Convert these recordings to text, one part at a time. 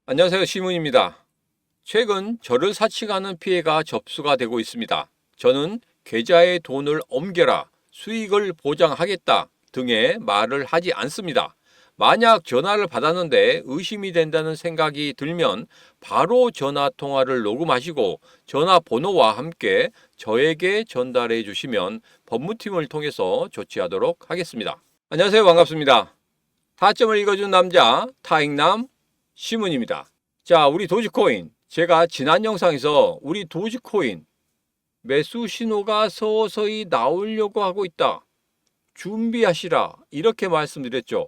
안녕하세요. 시문입니다. 최근 저를 사칭하는 피해가 접수가 되고 있습니다. 저는 계좌에 돈을 옮겨라, 수익을 보장하겠다 등의 말을 하지 않습니다. 만약 전화를 받았는데 의심이 된다는 생각이 들면 바로 전화 통화를 녹음하시고 전화번호와 함께 저에게 전달해 주시면 법무팀을 통해서 조치하도록 하겠습니다. 안녕하세요. 반갑습니다. 타점을 읽어준 남자 타익남 시문입니다. 자, 우리 도지코인. 제가 지난 영상에서 우리 도지코인 매수 신호가 서서히 나오려고 하고 있다. 준비하시라. 이렇게 말씀드렸죠.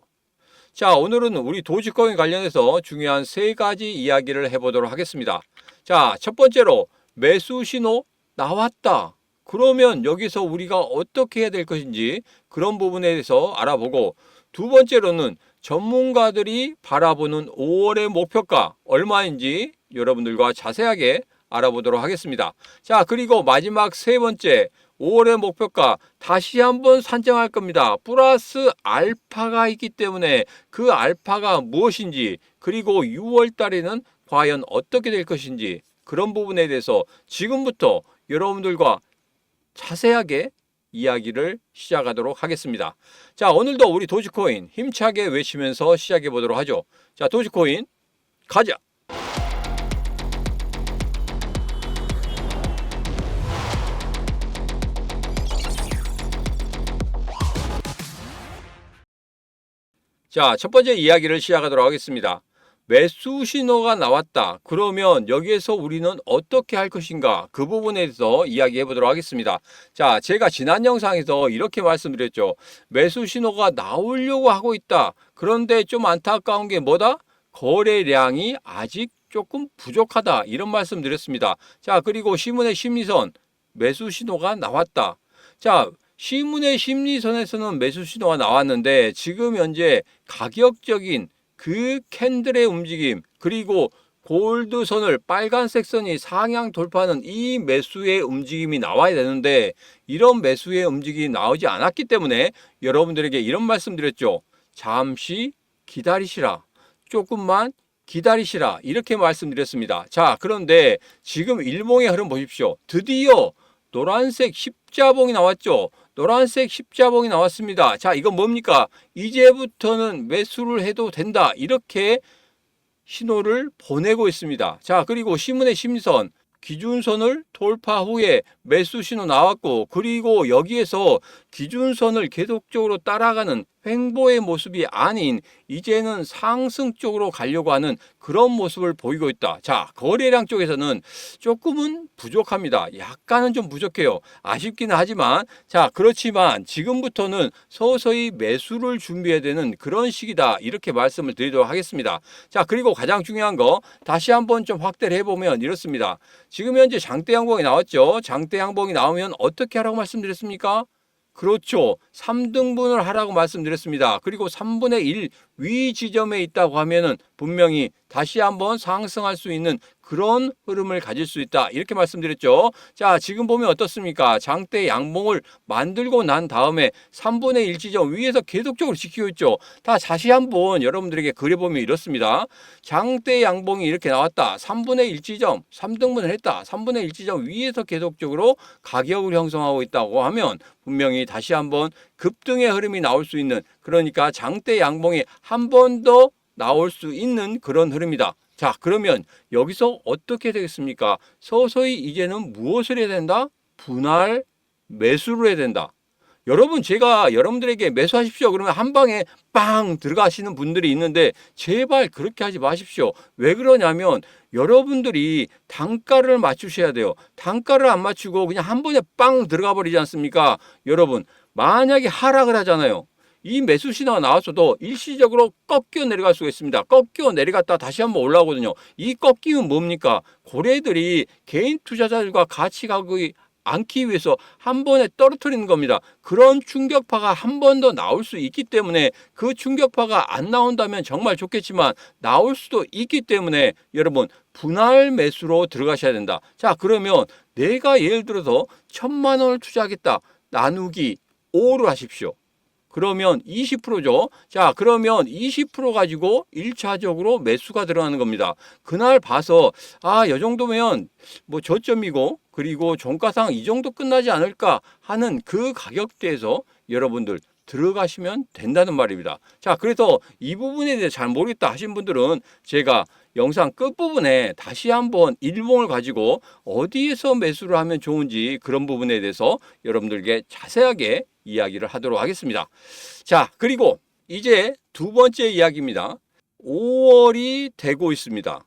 자, 오늘은 우리 도지코인 관련해서 중요한 세 가지 이야기를 해보도록 하겠습니다. 자, 첫 번째로 매수 신호 나왔다. 그러면 여기서 우리가 어떻게 해야 될 것인지 그런 부분에 대해서 알아보고, 두 번째로는 전문가들이 바라보는 5월의 목표가 얼마인지 여러분들과 자세하게 알아보도록 하겠습니다. 자, 그리고 마지막 세 번째, 5월의 목표가 다시 한번 산정할 겁니다. 플러스 알파가 있기 때문에 그 알파가 무엇인지, 그리고 6월 달에는 과연 어떻게 될 것인지, 그런 부분에 대해서 지금부터 여러분들과 자세하게 이야기를 시작하도록 하겠습니다. 자, 오늘도 우리 도지코인 힘차게 외치면서 시작해 보도록 하죠. 자, 도지코인 가자. 자, 첫 번째 이야기를 시작하도록 하겠습니다. 매수 신호가 나왔다. 그러면 여기에서 우리는 어떻게 할 것인가? 그 부분에 대해서 이야기해 보도록 하겠습니다. 자, 제가 지난 영상에서 이렇게 말씀드렸죠. 매수 신호가 나오려고 하고 있다. 그런데 좀 안타까운 게 뭐다? 거래량이 아직 조금 부족하다. 이런 말씀 드렸습니다. 자, 그리고 시문의 심리선 매수 신호가 나왔다. 자, 시문의 심리선에서는 매수 신호가 나왔는데 지금 현재 가격적인 그 캔들의 움직임, 그리고 골드선을 빨간색 선이 상향 돌파하는 이 매수의 움직임이 나와야 되는데 이런 매수의 움직임이 나오지 않았기 때문에 여러분들에게 이런 말씀 드렸죠. 잠시 기다리시라. 조금만 기다리시라. 이렇게 말씀드렸습니다. 자, 그런데 지금 일봉의 흐름 보십시오. 드디어 노란색 십자봉이 나왔죠. 노란색 십자봉이 나왔습니다. 자, 이건 뭡니까? 이제부터는 매수를 해도 된다. 이렇게 신호를 보내고 있습니다. 자, 그리고 시문의 심리선 기준선을 돌파 후에 매수 신호 나왔고, 그리고 여기에서 기준선을 계속적으로 따라가는 횡보의 모습이 아닌 이제는 상승 쪽으로 가려고 하는 그런 모습을 보이고 있다. 자, 거래량 쪽에서는 조금은 부족합니다. 약간은 좀 부족해요. 아쉽기는 하지만, 자, 그렇지만 지금부터는 서서히 매수를 준비해야 되는 그런 시기다. 이렇게 말씀을 드리도록 하겠습니다. 자, 그리고 가장 중요한 거 다시 한번 좀 확대를 해보면 이렇습니다. 지금 현재 장대 양봉이 나왔죠. 장대 양봉이 나오면 어떻게 하라고 말씀드렸습니까? 그렇죠. 3등분을 하라고 말씀드렸습니다. 그리고 3분의 1 위 지점에 있다고 하면은 분명히 다시 한번 상승할 수 있는 그런 흐름을 가질 수 있다. 이렇게 말씀드렸죠. 자, 지금 보면 어떻습니까? 장대 양봉을 만들고 난 다음에 3분의 1 지점 위에서 계속적으로 지키고 있죠. 다 다시 한번 여러분들에게 그려보면 이렇습니다. 장대 양봉이 이렇게 나왔다. 3분의 1 지점, 3등분을 했다. 3분의 1 지점 위에서 계속적으로 가격을 형성하고 있다고 하면 분명히 다시 한번 급등의 흐름이 나올 수 있는, 그러니까 장대 양봉이 한 번 더 나올 수 있는 그런 흐름이다. 자, 그러면 여기서 어떻게 되겠습니까? 서서히 이제는 무엇을 해야 된다? 분할 매수를 해야 된다. 여러분, 제가 여러분들에게 매수하십시오 그러면 한 방에 빵 들어가시는 분들이 있는데 제발 그렇게 하지 마십시오. 왜 그러냐면 여러분들이 단가를 맞추셔야 돼요. 단가를 안 맞추고 그냥 한 번에 빵 들어가 버리지 않습니까? 여러분, 만약에 하락을 하잖아요. 이 매수 신호가 나왔어도 일시적으로 꺾여 내려갈 수가 있습니다. 꺾여 내려갔다 다시 한번 올라오거든요. 이 꺾임은 뭡니까? 고래들이 개인 투자자들과 같이 가고 않기 위해서 한 번에 떨어뜨리는 겁니다. 그런 충격파가 한 번 더 나올 수 있기 때문에, 그 충격파가 안 나온다면 정말 좋겠지만 나올 수도 있기 때문에 여러분 분할 매수로 들어가셔야 된다. 자, 그러면 내가 예를 들어서 1,000만 원을 투자하겠다. 나누기 5를 하십시오. 그러면 20%죠. 자, 그러면 20% 가지고 1차적으로 매수가 들어가는 겁니다. 그날 봐서 이 정도면 뭐 저점이고 그리고 종가상 이 정도 끝나지 않을까 하는 그 가격대에서 여러분들 들어가시면 된다는 말입니다. 자, 그래서 이 부분에 대해 잘 모르겠다 하신 분들은 제가 영상 끝부분에 다시 한번 일봉을 가지고 어디에서 매수를 하면 좋은지 그런 부분에 대해서 여러분들께 자세하게 이야기를 하도록 하겠습니다. 자, 그리고 이제 두 번째 이야기입니다. 5월이 되고 있습니다.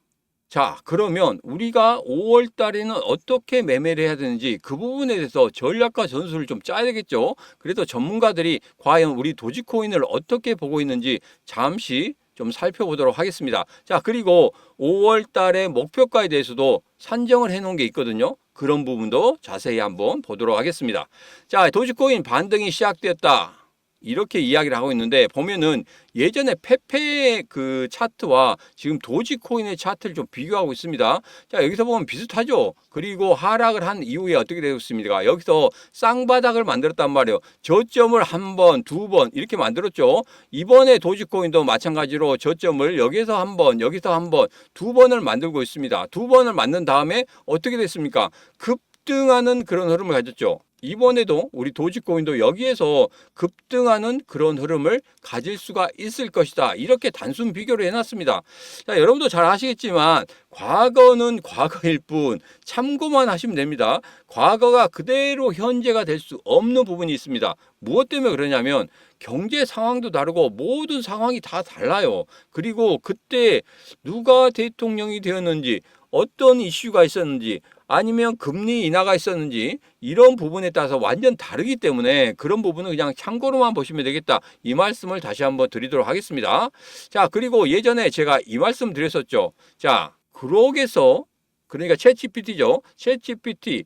자, 그러면 우리가 5월 달에는 어떻게 매매를 해야 되는지 그 부분에 대해서 전략과 전술을 좀 짜야 되겠죠. 그래서 전문가들이 과연 우리 도지코인을 어떻게 보고 있는지 잠시 좀 살펴보도록 하겠습니다. 자, 그리고 5월 달의 목표가에 대해서도 산정을 해 놓은 게 있거든요. 그런 부분도 자세히 한번 보도록 하겠습니다. 자, 도지코인 반등이 시작되었다. 이렇게 이야기를 하고 있는데 보면은 예전에 페페 그 차트와 지금 도지코인의 차트를 좀 비교하고 있습니다. 자, 여기서 보면 비슷하죠. 그리고 하락을 한 이후에 어떻게 되었습니까? 여기서 쌍바닥을 만들었단 말이에요. 저점을 한 번, 두 번 이렇게 만들었죠. 이번에 도지코인도 마찬가지로 저점을 여기서 한 번, 여기서 한 번, 두 번을 만들고 있습니다. 두 번을 만든 다음에 어떻게 됐습니까? 급등하는 그런 흐름을 가졌죠. 이번에도 우리 도지코인도 여기에서 급등하는 그런 흐름을 가질 수가 있을 것이다. 이렇게 단순 비교를 해놨습니다. 자, 여러분도 잘 아시겠지만 과거는 과거일 뿐 참고만 하시면 됩니다. 과거가 그대로 현재가 될 수 없는 부분이 있습니다. 무엇 때문에 그러냐면 경제 상황도 다르고 모든 상황이 다 달라요. 그리고 그때 누가 대통령이 되었는지 어떤 이슈가 있었는지 아니면 금리 인하가 있었는지 이런 부분에 따라서 완전 다르기 때문에 그런 부분은 그냥 참고로만 보시면 되겠다. 이 말씀을 다시 한번 드리도록 하겠습니다. 자, 그리고 예전에 제가 이 말씀 드렸었죠. 자, 그록에서 그러니까 챗GPT죠. 챗GPT,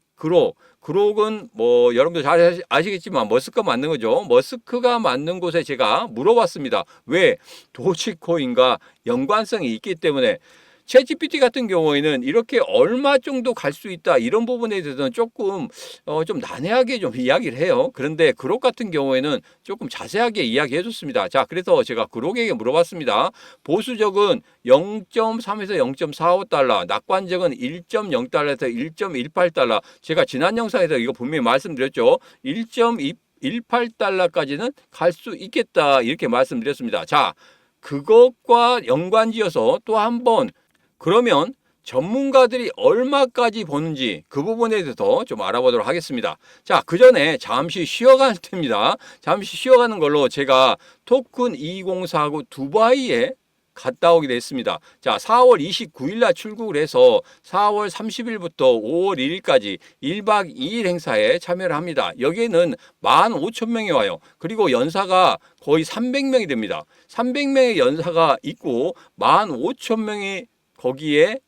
그록은 뭐 여러분들 잘 아시겠지만 머스크가 만든 거죠. 머스크가 만든 곳에 제가 물어봤습니다. 왜? 도지코인과 연관성이 있기 때문에. 챗GPT 같은 경우에는 이렇게 얼마 정도 갈 수 있다 이런 부분에 대해서는 조금 좀 난해하게 좀 이야기를 해요. 그런데 그록 같은 경우에는 조금 자세하게 이야기해 줬습니다. 자, 그래서 제가 그록에게 물어봤습니다. 보수적은 0.3에서 0.45달러, 낙관적은 1.0달러에서 1.18달러. 제가 지난 영상에서 이거 분명히 말씀드렸죠. 1.18달러까지는 갈 수 있겠다 이렇게 말씀드렸습니다. 자, 그것과 연관지어서 또 한번 그러면 전문가들이 얼마까지 보는지 그 부분에 대해서 좀 알아보도록 하겠습니다. 자, 그 전에 잠시 쉬어갈 때입니다. 잠시 쉬어가는 걸로 제가 토큰 2049 두바이에 갔다 오게 됐습니다. 자, 4월 29일 날 출국을 해서 4월 30일부터 5월 1일까지 1박 2일 행사에 참여를 합니다. 여기에는 15,000명이 와요. 그리고 연사가 거의 300명이 됩니다. 300명의 연사가 있고 15,000명이 거기에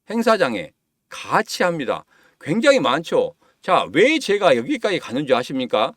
행사장에 같이 합니다. 굉장히 많죠. 자, 왜 제가 여기까지 가는 줄 아십니까?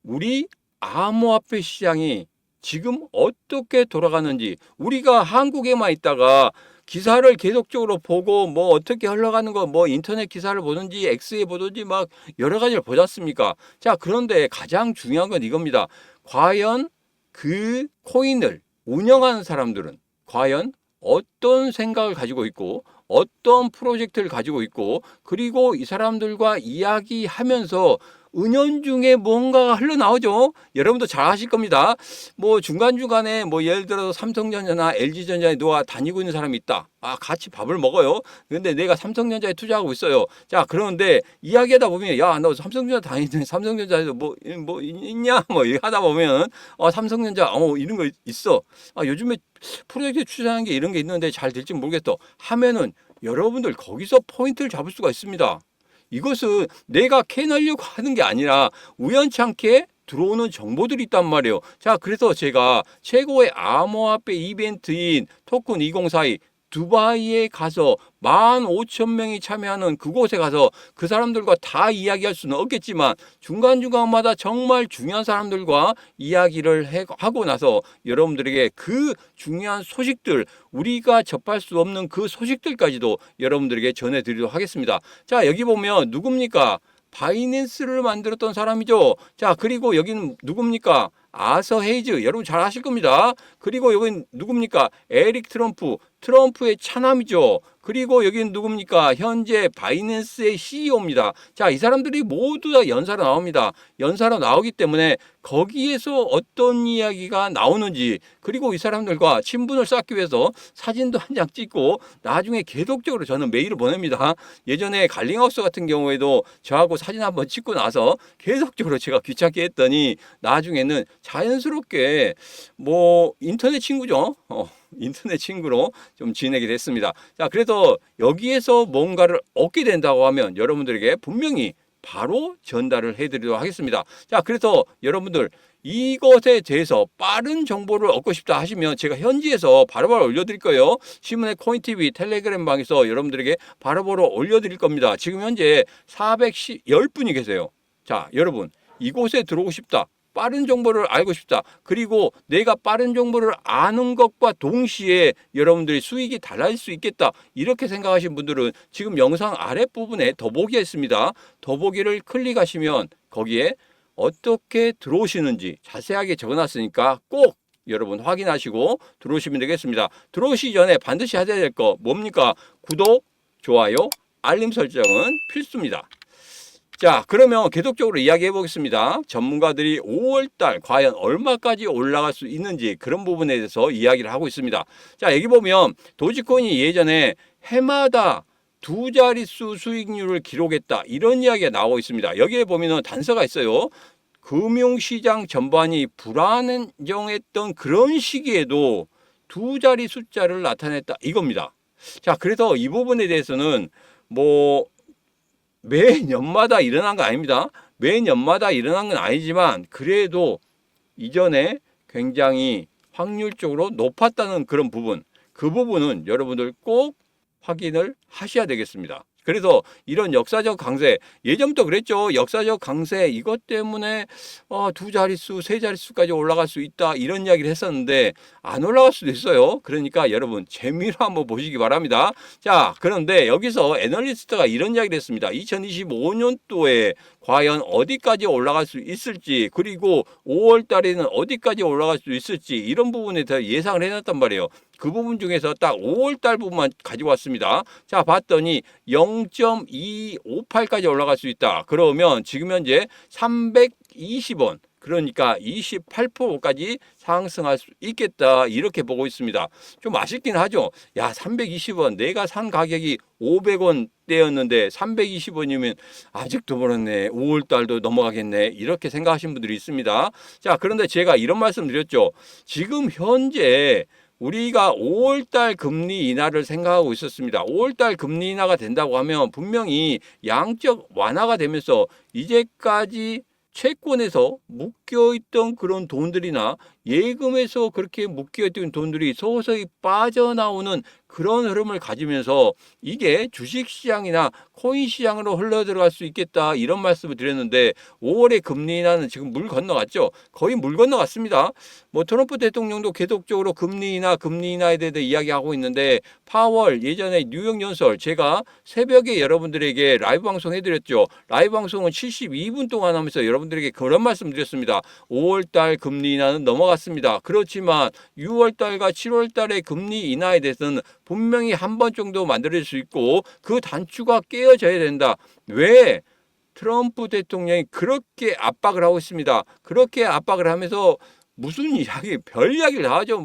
우리 암호화폐 시장이 지금 어떻게 돌아가는지 우리가 한국에만 있다가 기사를 계속적으로 보고 뭐 어떻게 흘러가는 거 뭐 인터넷 기사를 보든지 X에 보든지 막 여러 가지를 보지 않습니까? 자, 그런데 가장 중요한 건 이겁니다. 과연 그 코인을 운영하는 사람들은 과연 어떤 생각을 가지고 있고 어떤 프로젝트를 가지고 있고 그리고 이 사람들과 이야기하면서 은연중에 뭔가가 흘러나오죠. 여러분도 잘 아실 겁니다. 뭐 중간중간에 뭐 예를 들어서 삼성전자나 LG전자에 누가 다니고 있는 사람이 있다. 같이 밥을 먹어요. 근데 내가 삼성전자에 투자하고 있어요. 자, 그런데 이야기하다 보면 야, 너 삼성전자 다니는 삼성전자에서 뭐 있냐? 뭐 하다 보면 삼성전자 이런 거 있어. 요즘에 프로젝트 추진하는 게 이런 게 있는데 잘 될지 모르겠어. 하면은 여러분들 거기서 포인트를 잡을 수가 있습니다. 이것은 내가 캐내려고 하는 게 아니라 우연찮게 들어오는 정보들이 있단 말이에요. 자, 그래서 제가 최고의 암호화폐 이벤트인 토큰 2042 두바이에 가서 15,000명이 참여하는 그곳에 가서 그 사람들과 다 이야기할 수는 없겠지만 중간중간마다 정말 중요한 사람들과 이야기를 하고 나서 여러분들에게 그 중요한 소식들 우리가 접할 수 없는 그 소식들까지도 여러분들에게 전해드리도록 하겠습니다. 자, 여기 보면 누굽니까? 바이낸스를 만들었던 사람이죠. 자, 그리고 여기는 누굽니까? 아서 헤이즈 여러분 잘 아실 겁니다. 그리고 여긴 누굽니까? 에릭 트럼프, 트럼프의 차남이죠. 그리고 여기는 누굽니까? 현재 바이낸스의 CEO입니다. 자, 이 사람들이 모두 다 연사로 나옵니다. 연사로 나오기 때문에 거기에서 어떤 이야기가 나오는지, 그리고 이 사람들과 친분을 쌓기 위해서 사진도 한 장 찍고 나중에 계속적으로 저는 메일을 보냅니다. 예전에 갈링하우스 같은 경우에도 저하고 사진 한번 찍고 나서 계속적으로 제가 귀찮게 했더니 나중에는 자연스럽게 뭐 인터넷 친구죠. 인터넷 친구로 좀 지내게 됐습니다. 자, 그래서 여기에서 뭔가를 얻게 된다고 하면 여러분들에게 분명히 바로 전달을 해드리도록 하겠습니다. 자, 그래서 여러분들 이것에 대해서 빠른 정보를 얻고 싶다 하시면 제가 현지에서 바로바로 올려드릴 거예요. 신문의 코인TV 텔레그램 방에서 여러분들에게 바로바로 올려드릴 겁니다. 지금 현재 410분이 계세요. 자, 여러분 이곳에 들어오고 싶다. 빠른 정보를 알고 싶다. 그리고 내가 빠른 정보를 아는 것과 동시에 여러분들이 수익이 달라질 수 있겠다. 이렇게 생각하신 분들은 지금 영상 아랫부분에 더보기가 있습니다. 더보기를 클릭하시면 거기에 어떻게 들어오시는지 자세하게 적어놨으니까 꼭 여러분 확인하시고 들어오시면 되겠습니다. 들어오시기 전에 반드시 하셔야 될 거 뭡니까? 구독, 좋아요, 알림 설정은 필수입니다. 자, 그러면 계속적으로 이야기해 보겠습니다. 전문가들이 5월달 과연 얼마까지 올라갈 수 있는지 그런 부분에 대해서 이야기를 하고 있습니다. 자, 여기 보면 도지코인이 예전에 해마다 두 자릿수 수익률을 기록했다. 이런 이야기가 나오고 있습니다. 여기에 보면 단서가 있어요. 금융시장 전반이 불안정했던 그런 시기에도 두 자리 숫자를 나타냈다. 이겁니다. 자, 그래서 이 부분에 대해서는 매년마다 일어난 거 아닙니다. 매년마다 일어난 건 아니지만 그래도 이전에 굉장히 확률적으로 높았다는 그런 부분, 그 부분은 여러분들 꼭 확인을 하셔야 되겠습니다. 그래서 이런 역사적 강세, 예전부터 그랬죠. 역사적 강세 이것 때문에 두 자릿수, 세 자릿수까지 올라갈 수 있다 이런 이야기를 했었는데 안 올라갈 수도 있어요. 그러니까 여러분 재미로 한번 보시기 바랍니다. 자, 그런데 여기서 애널리스트가 이런 이야기를 했습니다. 2025년도에 과연 어디까지 올라갈 수 있을지, 그리고 5월 달에는 어디까지 올라갈 수 있을지 이런 부분에 대해서 예상을 해놨단 말이에요. 그 부분 중에서 딱 5월 달 부분만 가지고 왔습니다. 자, 봤더니 0.258까지 올라갈 수 있다. 그러면 지금 현재 320원, 그러니까 28%까지 상승할 수 있겠다. 이렇게 보고 있습니다. 좀 아쉽긴 하죠. 야, 320원. 내가 산 가격이 500원대였는데 320원이면 아직도 모르네. 5월 달도 넘어가겠네. 이렇게 생각하시는 분들이 있습니다. 자, 그런데 제가 이런 말씀 드렸죠. 지금 현재 우리가 5월달 금리 인하를 생각하고 있었습니다. 5월달 금리 인하가 된다고 하면 분명히 양적 완화가 되면서 이제까지 채권에서 묶여있던 그런 돈들이나 예금에서 그렇게 묶여있던 돈들이 서서히 빠져나오는 그런 흐름을 가지면서 이게 주식시장이나 코인시장으로 흘러들어갈 수 있겠다 이런 말씀을 드렸는데 5월의 금리 인하는 지금 물 건너갔죠. 거의 물 건너갔습니다. 트럼프 대통령도 계속적으로 금리 인하에 대해 이야기하고 있는데 파월 예전에 뉴욕 연설 제가 새벽에 여러분들에게 라이브 방송 해드렸죠. 라이브 방송은 72분 동안 하면서 여러분들에게 그런 말씀 드렸습니다. 5월달 금리 인하는 넘어갔습니다. 그렇지만 6월달과 7월달의 금리 인하에 대해서는 분명히 한 번 정도 만들어질 수 있고 그 단추가 깨어져야 된다. 왜? 트럼프 대통령이 그렇게 압박을 하고 있습니다. 그렇게 압박을 하면서 무슨 이야기, 별 이야기를 다 하죠.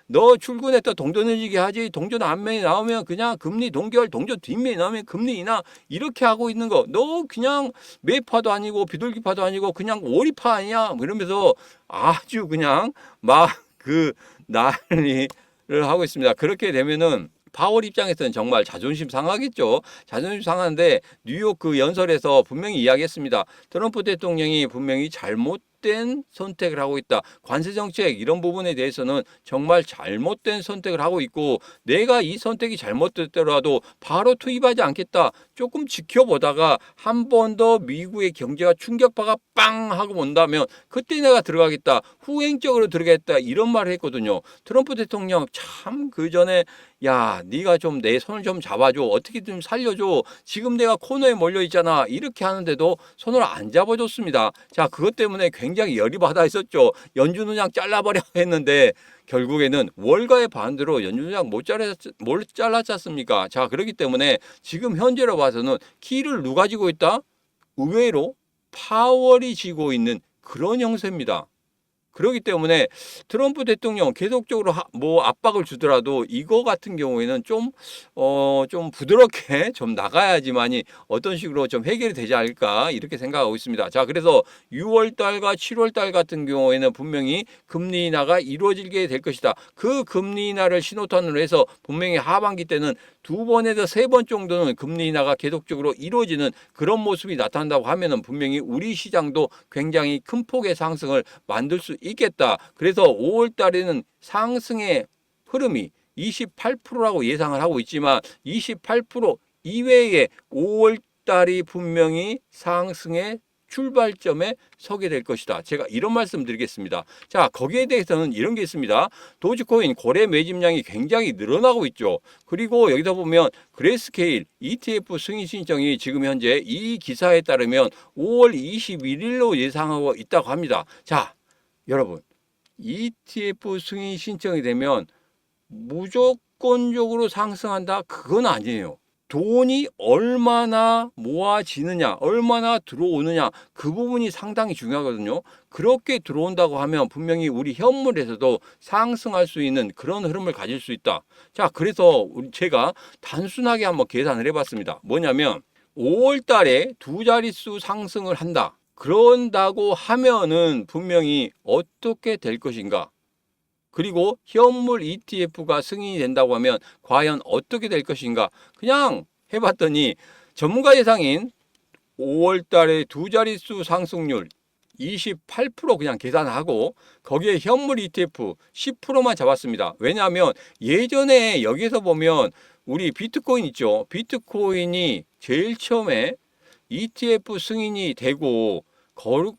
너 출근했다 동전 해지게 하지. 동전 앞면이 나오면 그냥 금리 동결, 동전 뒷면이 나오면 금리 인하 이렇게 하고 있는 거. 너 그냥 매파도 아니고 비둘기파도 아니고 그냥 오리파 아니야? 이러면서 아주 그냥 난리를 하고 있습니다. 그렇게 되면은 파월 입장에서는 정말 자존심 상하겠죠. 자존심 상하는데 뉴욕 그 연설에서 분명히 이야기했습니다. 트럼프 대통령이 분명히 잘못된 선택을 하고 있다. 관세 정책 이런 부분에 대해서는 정말 잘못된 선택을 하고 있고 내가 이 선택이 잘못됐더라도 바로 투입하지 않겠다. 조금 지켜보다가 한 번 더 미국의 경제가 충격파가 빵 하고 온다면 그때 내가 들어가겠다. 후행적으로 들어가겠다. 이런 말을 했거든요. 트럼프 대통령 참 그 전에 야, 네가 좀 내 손을 좀 잡아줘. 어떻게 좀 살려줘. 지금 내가 코너에 몰려 있잖아. 이렇게 하는데도 손을 안 잡아줬습니다. 자, 그것 때문에 굉장히 굉장히 열이 받아 있었죠. 연준은행 잘라버려 했는데 결국에는 월가의 반대로 연준은행 못 잘랐지 않습니까? 자, 그렇기 때문에 지금 현재로 봐서는 키를 누가 쥐고 있다? 의외로 파월이 쥐고 있는 그런 형세입니다. 그렇기 때문에 트럼프 대통령 계속적으로 뭐 압박을 주더라도 이거 같은 경우에는 좀 부드럽게 좀 나가야지만이 어떤 식으로 좀 해결이 되지 않을까 이렇게 생각하고 있습니다. 자, 그래서 6월 달과 7월 달 같은 경우에는 분명히 금리 인하가 이루어지게 될 것이다. 그 금리 인하를 신호탄으로 해서 분명히 하반기 때는 2번에서 3번 정도는 금리 인하가 계속적으로 이루어지는 그런 모습이 나타난다고 하면은 분명히 우리 시장도 굉장히 큰 폭의 상승을 만들 수 있겠다. 그래서 5월 달에는 상승의 흐름이 28%라고 예상을 하고 있지만 28% 이외에 5월 달이 분명히 상승의 출발점에 서게 될 것이다. 제가 이런 말씀 드리겠습니다. 자, 거기에 대해서는 이런 게 있습니다. 도지코인 거래 매집량이 굉장히 늘어나고 있죠. 그리고 여기다 보면 그레스케일 ETF 승인 신청이 지금 현재 이 기사에 따르면 5월 21일로 예상하고 있다고 합니다. 자, 여러분, ETF 승인 신청이 되면 무조건적으로 상승한다? 그건 아니에요. 돈이 얼마나 모아지느냐, 얼마나 들어오느냐, 그 부분이 상당히 중요하거든요. 그렇게 들어온다고 하면 분명히 우리 현물에서도 상승할 수 있는 그런 흐름을 가질 수 있다. 자, 그래서 제가 단순하게 한번 계산을 해봤습니다. 뭐냐면 5월 달에 2자릿수 상승을 한다. 그런다고 하면은 분명히 어떻게 될 것인가? 그리고 현물 ETF가 승인이 된다고 하면 과연 어떻게 될 것인가? 그냥 해봤더니 전문가 예상인 5월 달에 2자릿수 상승률 28% 그냥 계산하고 거기에 현물 ETF 10%만 잡았습니다. 왜냐하면 예전에 여기서 보면 우리 비트코인 있죠. 비트코인이 제일 처음에 ETF 승인이 되고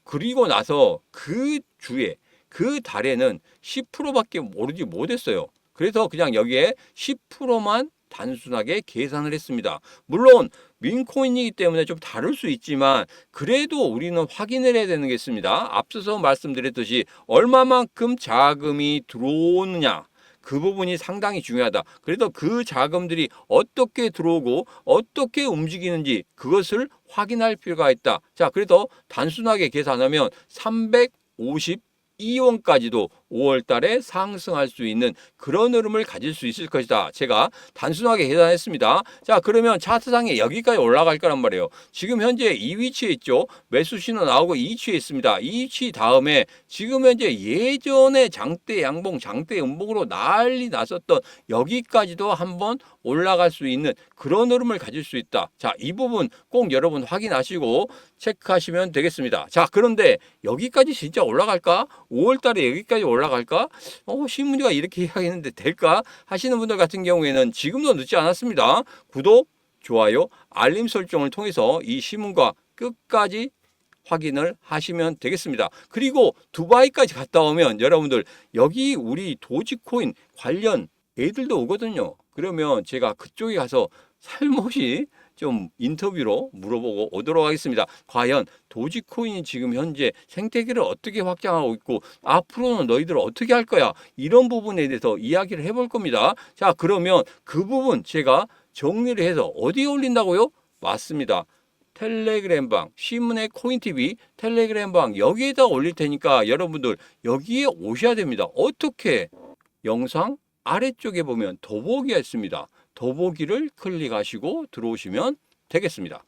그리고 나서 그 주에 그 달에는 10%밖에 오르지 못했어요. 그래서 그냥 여기에 10%만 단순하게 계산을 했습니다. 물론 민코인이기 때문에 좀 다를 수 있지만 그래도 우리는 확인을 해야 되는 게 있습니다. 앞서서 말씀드렸듯이 얼마만큼 자금이 들어오느냐. 그 부분이 상당히 중요하다. 그래서 그 자금들이 어떻게 들어오고 어떻게 움직이는지 그것을 확인할 필요가 있다. 자, 그래서 단순하게 계산하면 352원까지도 5월 달에 상승할 수 있는 그런 흐름을 가질 수 있을 것이다. 제가 단순하게 계산했습니다. 자, 그러면 차트상에 여기까지 올라갈 거란 말이에요. 지금 현재 이 위치에 있죠. 매수 신호 나오고 이 위치에 있습니다. 이 위치 다음에 지금 현재 예전에 장대 양봉, 장대 음봉으로 난리 났었던 여기까지도 한번 올라갈 수 있는 그런 흐름을 가질 수 있다. 자, 이 부분 꼭 여러분 확인하시고 체크하시면 되겠습니다. 자, 그런데 여기까지 진짜 올라갈까? 5월 달에 여기까지 올라갈까? 신문이가 이렇게 이야기했는데 될까? 하시는 분들 같은 경우에는 지금도 늦지 않았습니다. 구독, 좋아요, 알림 설정을 통해서 이 신문과 끝까지 확인을 하시면 되겠습니다. 그리고 두바이까지 갔다 오면 여러분들 여기 우리 도지코인 관련 애들도 오거든요. 그러면 제가 그쪽에 가서 살못이 좀 인터뷰로 물어보고 오도록 하겠습니다. 과연 도지코인이 지금 현재 생태계를 어떻게 확장하고 있고 앞으로는 너희들 어떻게 할 거야? 이런 부분에 대해서 이야기를 해볼 겁니다. 자, 그러면 그 부분 제가 정리를 해서 어디에 올린다고요? 맞습니다. 텔레그램방, 신문의 코인TV 텔레그램방 여기에다 올릴 테니까 여러분들 여기에 오셔야 됩니다. 어떻게? 영상 아래쪽에 보면 더보기가 있습니다. 더보기를 클릭하시고 들어오시면 되겠습니다.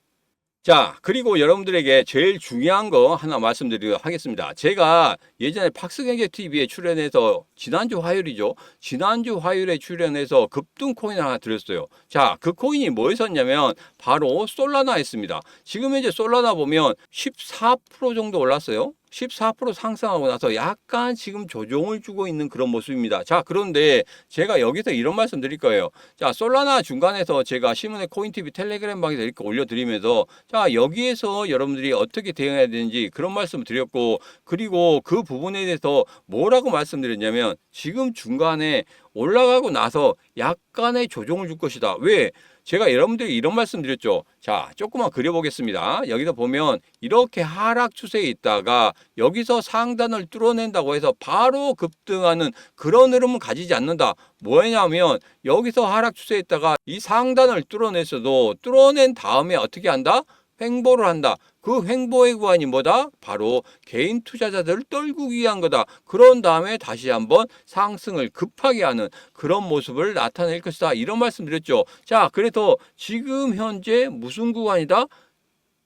자, 그리고 여러분들에게 제일 중요한 거 하나 말씀드리도록 하겠습니다. 제가 예전에 팍스경제TV에 출연해서 지난주 화요일이죠. 지난주 화요일에 출연해서 급등코인 하나 드렸어요. 자, 그 코인이 뭐였었냐면 바로 솔라나였습니다. 지금 현재 솔라나 보면 14% 정도 올랐어요. 14% 상승하고 나서 약간 지금 조정을 주고 있는 그런 모습입니다. 자, 그런데 제가 여기서 이런 말씀 드릴 거예요. 자, 솔라나 중간에서 제가 신문의 코인TV 텔레그램 방에서 이렇게 올려드리면서 자, 여기에서 여러분들이 어떻게 대응해야 되는지 그런 말씀을 드렸고 그리고 그 부분에 대해서 뭐라고 말씀드렸냐면 지금 중간에 올라가고 나서 약간의 조정을 줄 것이다. 왜? 제가 여러분들에게 이런 말씀 드렸죠. 자, 조금만 그려보겠습니다. 여기서 보면 이렇게 하락 추세에 있다가 여기서 상단을 뚫어낸다고 해서 바로 급등하는 그런 흐름은 가지지 않는다. 뭐냐면 여기서 하락 추세에 있다가 이 상단을 뚫어냈어도 뚫어낸 다음에 어떻게 한다? 횡보를 한다. 그 횡보의 구간이 뭐다? 바로 개인 투자자들을 떨구기 위한 거다. 그런 다음에 다시 한번 상승을 급하게 하는 그런 모습을 나타낼 것이다. 이런 말씀 드렸죠. 자, 그래서 지금 현재 무슨 구간이다?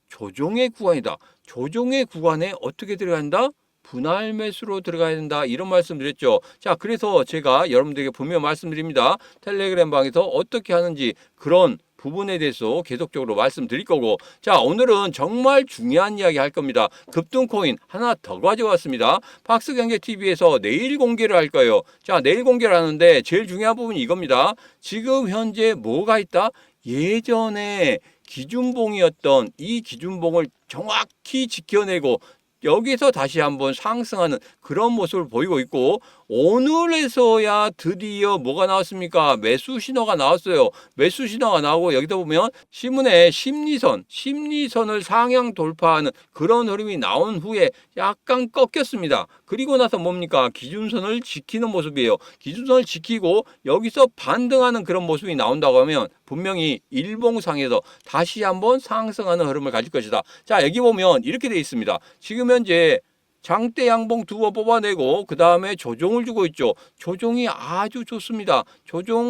조정의 구간이다. 조정의 구간에 어떻게 들어간다? 분할 매수로 들어가야 된다. 이런 말씀 드렸죠. 자, 그래서 제가 여러분들에게 분명 말씀드립니다. 텔레그램 방에서 어떻게 하는지 그런 부분에 대해서 계속적으로 말씀드릴 거고, 자, 오늘은 정말 중요한 이야기 할 겁니다. 급등코인 하나 더 가져왔습니다. 박스경제TV에서 내일 공개를 할 거예요. 자, 내일 공개를 하는데 제일 중요한 부분이 이겁니다. 지금 현재 뭐가 있다? 예전에 기준봉이었던 이 기준봉을 정확히 지켜내고 여기서 다시 한번 상승하는 그런 모습을 보이고 있고, 오늘에서야 드디어 뭐가 나왔습니까? 매수 신호가 나왔어요. 매수 신호가 나오고 여기다 보면 신문에 심리선을 상향 돌파하는 그런 흐름이 나온 후에 약간 꺾였습니다. 그리고 나서 뭡니까? 기준선을 지키는 모습이에요. 기준선을 지키고 여기서 반등하는 그런 모습이 나온다고 하면 분명히 일봉상에서 다시 한번 상승하는 흐름을 가질 것이다. 자, 여기 보면 이렇게 되어 있습니다. 지금 현재 장대 양봉 두 번 뽑아내고 그 다음에 조정을 주고 있죠. 조정이 아주 좋습니다.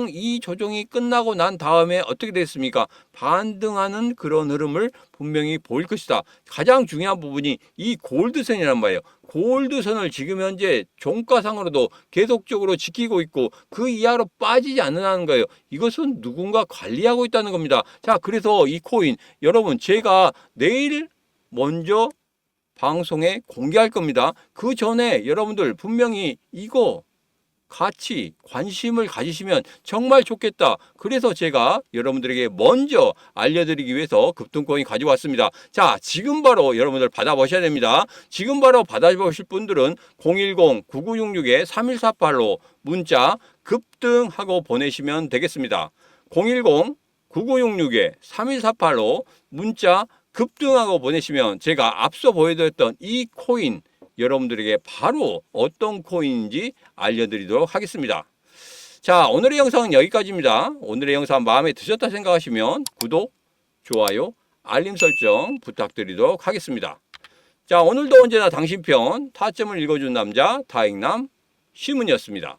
이 조정이 끝나고 난 다음에 어떻게 됐습니까? 반등하는 그런 흐름을 분명히 보일 것이다. 가장 중요한 부분이 이 골드선이란 말이에요. 골드선을 지금 현재 종가상으로도 계속적으로 지키고 있고 그 이하로 빠지지 않는다는 거예요. 이것은 누군가 관리하고 있다는 겁니다. 자, 그래서 이 코인 여러분 제가 내일 먼저 방송에 공개할 겁니다. 그 전에 여러분들 분명히 이거 같이 관심을 가지시면 정말 좋겠다. 그래서 제가 여러분들에게 먼저 알려드리기 위해서 급등코인 가져왔습니다. 자, 지금 바로 여러분들 받아보셔야 됩니다. 지금 바로 받아보실 분들은 010-9966-3148로 문자 급등하고 보내시면 되겠습니다. 010-9966-3148로 문자 급등하고 보내시면 제가 앞서 보여드렸던 이 코인 여러분들에게 바로 어떤 코인인지 알려드리도록 하겠습니다. 자, 오늘의 영상은 여기까지입니다. 오늘의 영상 마음에 드셨다 생각하시면 구독, 좋아요, 알림 설정 부탁드리도록 하겠습니다. 자, 오늘도 언제나 당신 편 타점을 읽어준 남자 타익남 시문이었습니다.